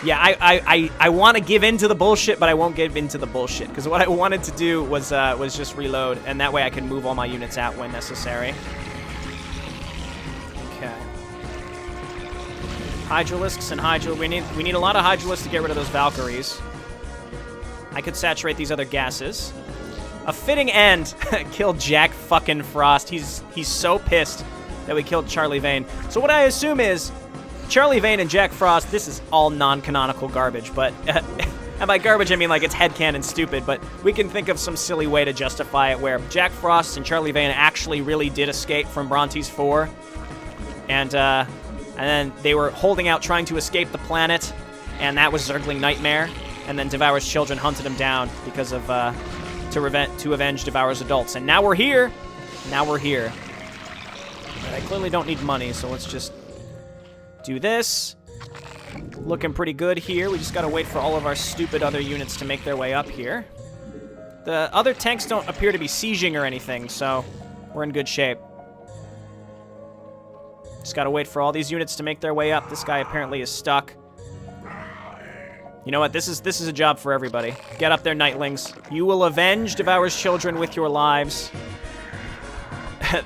Yeah, I want to give in to the bullshit, but I won't give in to the bullshit. Because what I wanted to do was just reload, and that way I can move all my units out when necessary. Okay. Hydralisks and Hydra. We need a lot of Hydralisks to get rid of those Valkyries. I could saturate these other gases. A fitting end. Kill Jack fucking Frost. He's so pissed that we killed Charlie Vane. So what I assume is Charlie Vane and Jack Frost, this is all non-canonical garbage, but... and by garbage, I mean like it's headcanon stupid, but we can think of some silly way to justify it where Jack Frost and Charlie Vane actually really did escape from Brontes 4. And then they were holding out trying to escape the planet, and that was Zergling Nightmare. And then Devours Children hunted him down because of... to avenge Devours Adults. And now we're here! Now we're here. But I clearly don't need money, so let's just... do this. Looking pretty good here. We just gotta wait for all of our stupid other units to make their way up here. The other tanks don't appear to be sieging or anything, so we're in good shape. Just gotta wait for all these units to make their way up. This guy apparently is stuck. You know what? This is a job for everybody. Get up there, Nightlings. You will avenge Devours Children with your lives.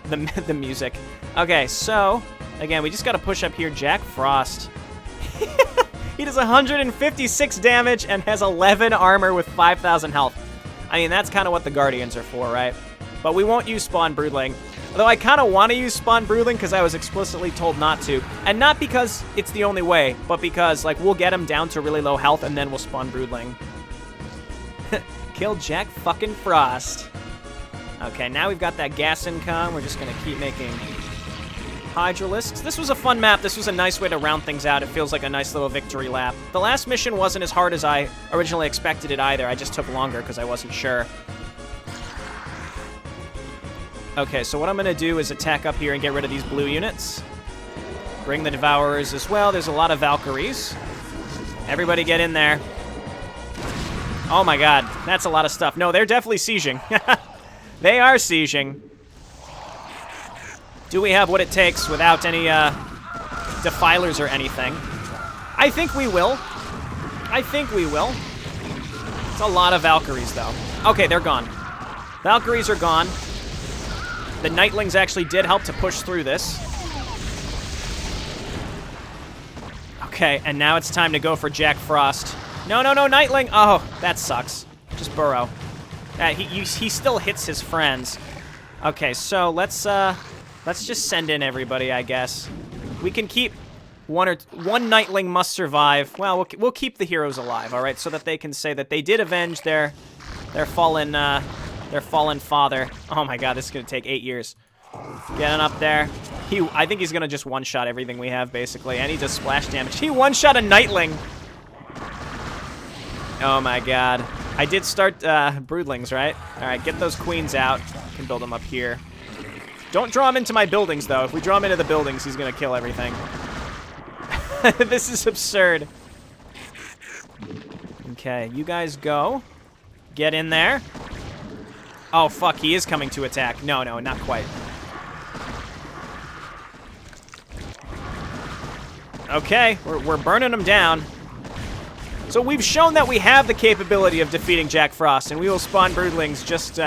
the music. Okay, so... again, we just gotta push up here. Jack Frost. He does 156 damage and has 11 armor with 5,000 health. I mean, that's kind of what the Guardians are for, right? But we won't use Spawn Broodling. Although I kind of want to use Spawn Broodling because I was explicitly told not to. And not because it's the only way, but because, like, we'll get him down to really low health and then we'll Spawn Broodling. Kill Jack fucking Frost. Okay, now we've got that gas income. We're just gonna keep making... Hydralisks. This was a fun map. This was a nice way to round things out. It feels like a nice little victory lap. The last mission wasn't as hard as I originally expected it either. I just took longer because I wasn't sure. Okay, so what I'm going to do is attack up here and get rid of these blue units. Bring the Devourers as well. There's a lot of Valkyries. Everybody get in there. Oh my god, that's a lot of stuff. No, they're definitely sieging. They are sieging. Do we have what it takes without any defilers or anything? I think we will. I think we will. It's a lot of Valkyries, though. Okay, they're gone. Valkyries are gone. The Nightlings actually did help to push through this. Okay, and now it's time to go for Jack Frost. No, no, no, Nightling! Oh, that sucks. Just burrow. He still hits his friends. Okay, so let's Let's just send in everybody, I guess. We can keep one Nightling must survive. Well, we'll keep the heroes alive, all right, so that they can say that they did avenge their fallen father. Oh my God, this is gonna take 8 years. Getting up there. I think he's gonna just one-shot everything we have, basically, and he does splash damage. He one-shot a Nightling. Oh my God. I did start broodlings, right? All right, get those queens out. Can build them up here. Don't draw him into my buildings, though. If we draw him into the buildings, he's gonna kill everything. This is absurd. Okay, you guys go. Get in there. Oh, fuck, he is coming to attack. No, not quite. Okay, we're burning him down. So we've shown that we have the capability of defeating Jack Frost, and we will spawn broodlings just,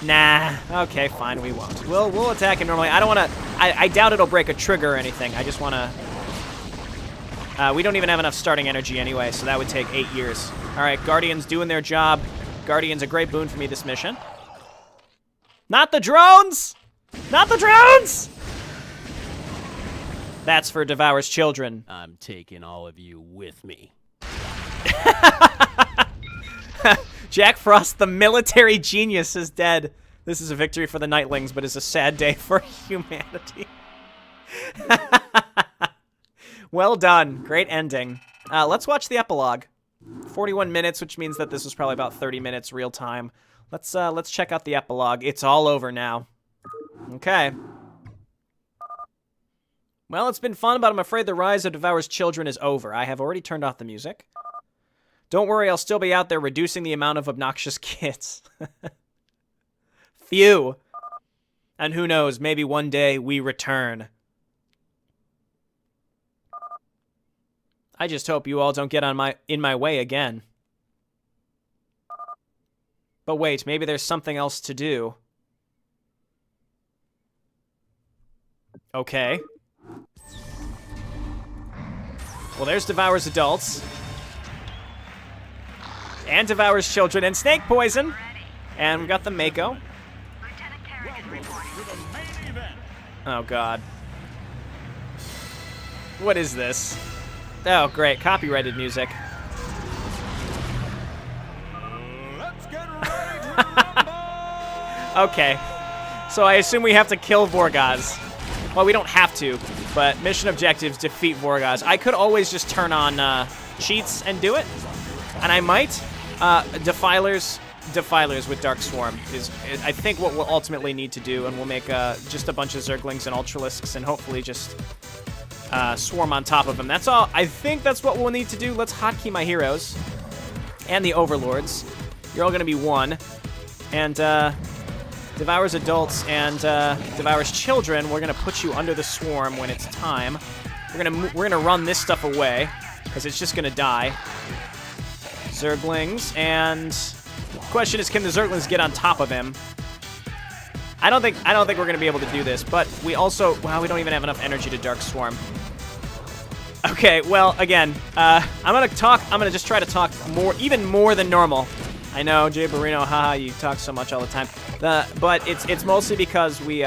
Nah. Okay, fine, we won't. We'll attack him normally. I don't want to... I doubt it'll break a trigger or anything. I just want to... we don't even have enough starting energy anyway, so that would take 8 years. All right, Guardians doing their job. Guardians a great boon for me this mission. Not the drones! Not the drones! That's for Devours Children. I'm taking all of you with me. Jack Frost, the military genius, is dead. This is a victory for the Nightlings, but it's a sad day for humanity. Well done. Great ending. Let's watch the epilogue. 41 minutes, which means that this was probably about 30 minutes real time. Let's check out the epilogue. It's all over now. Okay. Well, it's been fun, but I'm afraid the rise of Devours Children is over. I have already turned off the music. Don't worry, I'll still be out there reducing the amount of obnoxious kids. Phew. And who knows, maybe one day we return. I just hope you all don't get in my way again. But wait, maybe there's something else to do. Okay. Well, there's Devours Adults. And Devours Children and Snake Poison. And we got the Mako. Oh, God. What is this? Oh, great. Copyrighted music. Let's get ready to rumble! Okay. So I assume we have to kill Vorgozz. Well, we don't have to, but mission objectives, defeat Vorgozz. I could always just turn on cheats and do it, and I might. Defilers with Dark Swarm is I think what we'll ultimately need to do, and we'll make just a bunch of Zerglings and Ultralisks and hopefully just swarm on top of them. That's all. I think that's what we'll need to do. Let's hotkey my heroes and the Overlords. You're all going to be one. And Devours Adults and Devours Children, we're going to put you under the swarm when it's time. We're gonna run this stuff away because it's just going to die. Zerglings, and the question is, can the Zerglings get on top of him? I don't think we're gonna be able to do this, but we also, wow, we don't even have enough energy to Dark Swarm. Okay, well, again, I'm gonna just try to talk even more than normal. I know, JayborinoPlays, haha, you talk so much all the time. But it's mostly because we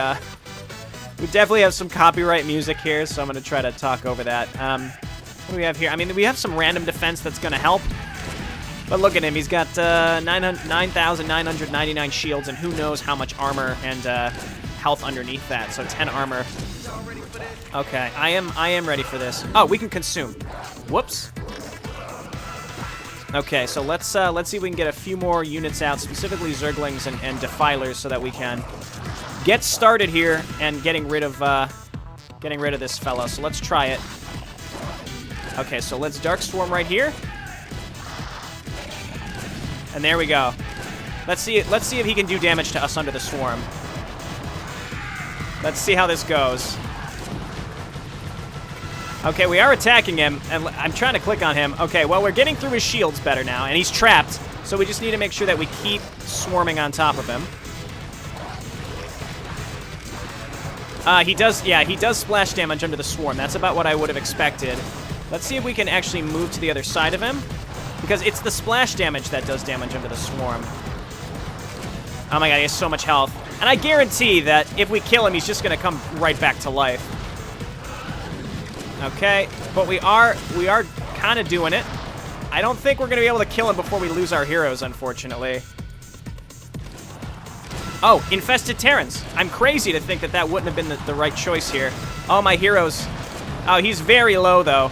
definitely have some copyright music here, so I'm gonna try to talk over that. What do we have here? I mean, we have some random defense that's gonna help. But look at him, he's got 9,999 shields, and who knows how much armor and health underneath that, so 10 armor. Okay, I am ready for this. Oh, we can consume. Whoops. Okay, so let's see if we can get a few more units out, specifically Zerglings and Defilers, so that we can get started here and getting rid of this fellow. So let's try it. Okay, so let's Dark Swarm right here. And there we go. Let's see if he can do damage to us under the swarm. Let's see how this goes. Okay, we are attacking him, and I'm trying to click on him. Okay, well, we're getting through his shields better now, and he's trapped, so we just need to make sure that we keep swarming on top of him. He does splash damage under the swarm. That's about what I would have expected. Let's see if we can actually move to the other side of him, because it's the splash damage that does damage under the swarm. Oh my god, he has so much health. And I guarantee that if we kill him, he's just gonna come right back to life. Okay, but we are kind of doing it. I don't think we're gonna be able to kill him before we lose our heroes, unfortunately. Oh, Infested Terrans. I'm crazy to think that that wouldn't have been the right choice here. Oh, my heroes. Oh, he's very low, though.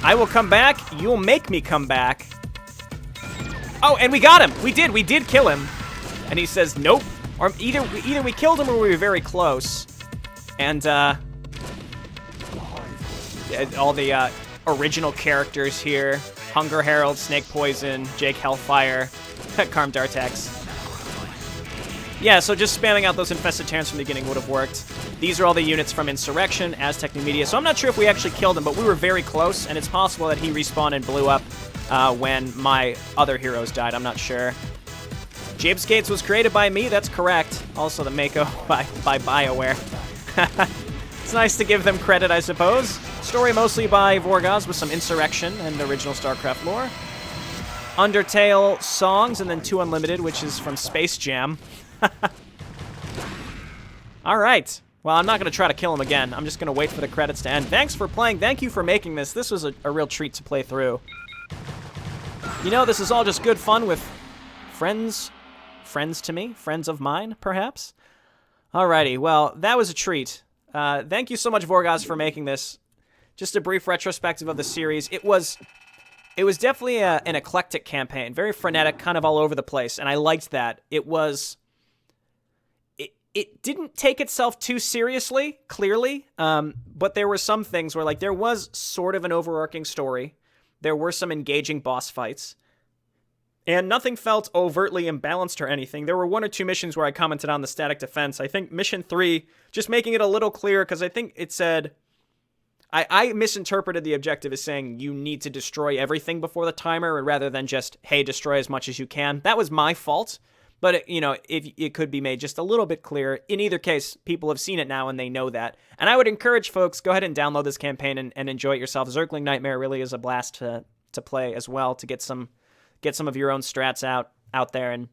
I will come back. You'll make me come back. Oh, and we got him. We did kill him. And he says, nope. Or either we killed him or we were very close. And, all the, original characters here. Hunger Herald, Snake Poison, Jake Hellfire, Karm Dartex. Yeah, so just spamming out those Infested Terrans from the beginning would have worked. These are all the units from Insurrection, Aztec New Media, so I'm not sure if we actually killed him, but we were very close, and it's possible that he respawned and blew up when my other heroes died. I'm not sure. Jabes Gates was created by me, that's correct. Also the Mako by BioWare. It's nice to give them credit, I suppose. Story mostly by Vorgozz with some Insurrection and original StarCraft lore. Undertale songs, and then 2 Unlimited, which is from Space Jam. All right. Well, I'm not going to try to kill him again. I'm just going to wait for the credits to end. Thanks for playing. Thank you for making this. This was a real treat to play through. You know, this is all just good fun with friends to me, friends of mine, perhaps. Alrighty, well, that was a treat. Thank you so much, Vorgozz, for making this. Just a brief retrospective of the series. It was definitely an eclectic campaign, very frenetic, kind of all over the place, and I liked that. It didn't take itself too seriously, clearly, but there were some things where, like, there was sort of an overarching story. There were some engaging boss fights, and nothing felt overtly imbalanced or anything. There were 1 or 2 missions where I commented on the static defense. I think mission 3, just making it a little clearer, because I think it said... I misinterpreted the objective as saying you need to destroy everything before the timer rather than just, hey, destroy as much as you can. That was my fault, but, it could be made just a little bit clearer. In either case, people have seen it now and they know that. And I would encourage folks, go ahead and download this campaign and enjoy it yourself. Zergling Nightmare really is a blast to play as well, to get some of your own strats out there. And,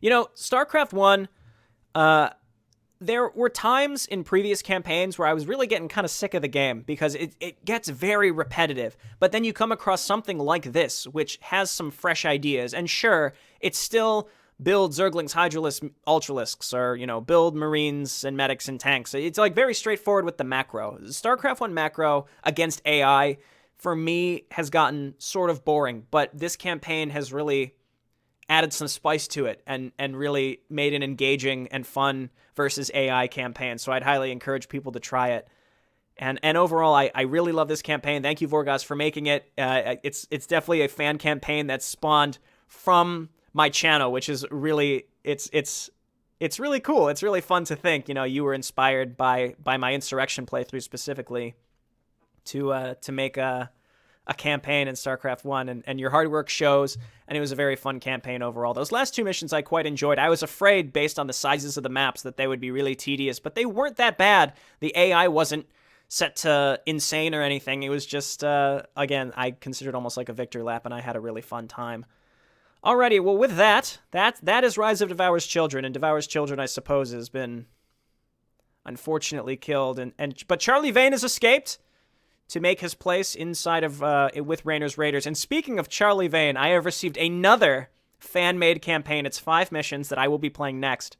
StarCraft 1... there were times in previous campaigns where I was really getting kind of sick of the game because it gets very repetitive. But then you come across something like this, which has some fresh ideas. And sure, it's still build Zerglings, Hydralisks, Ultralisks, or, build Marines and Medics and Tanks. It's like very straightforward with the macro. StarCraft 1 macro against AI, for me, has gotten sort of boring. But this campaign has really added some spice to it and really made an engaging and fun versus AI campaign. So I'd highly encourage people to try it. And overall, I really love this campaign. Thank you, Vorgozz, for making it. It's definitely a fan campaign that spawned from my channel, which is really it's really cool. It's really fun to think, you were inspired by my Insurrection playthrough specifically to make a campaign in StarCraft 1, and your hard work shows, and it was a very fun campaign overall. Those last 2 missions I quite enjoyed. I was afraid, based on the sizes of the maps, that they would be really tedious, but they weren't that bad. The AI wasn't set to insane or anything. It was just, again, I considered almost like a victory lap, and I had a really fun time. Alrighty, well, with that is Rise of Devours Children, and Devours Children, I suppose, has been unfortunately killed, but Charlie Vane has escaped to make his place inside of with Rainer's Raiders. And speaking of Charlie Vane, I have received another fan-made campaign. It's 5 missions that I will be playing next.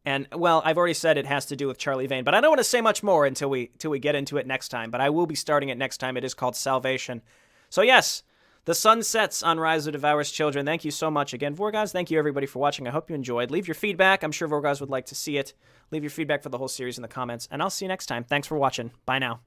And, well, I've already said it has to do with Charlie Vane, but I don't want to say much more until we get into it next time. But I will be starting it next time. It is called Salvation. So, yes, the sun sets on Rise of Devours Children. Thank you so much again, Vorgozz. Thank you, everybody, for watching. I hope you enjoyed. Leave your feedback. I'm sure Vorgozz would like to see it. Leave your feedback for the whole series in the comments, and I'll see you next time. Thanks for watching. Bye now.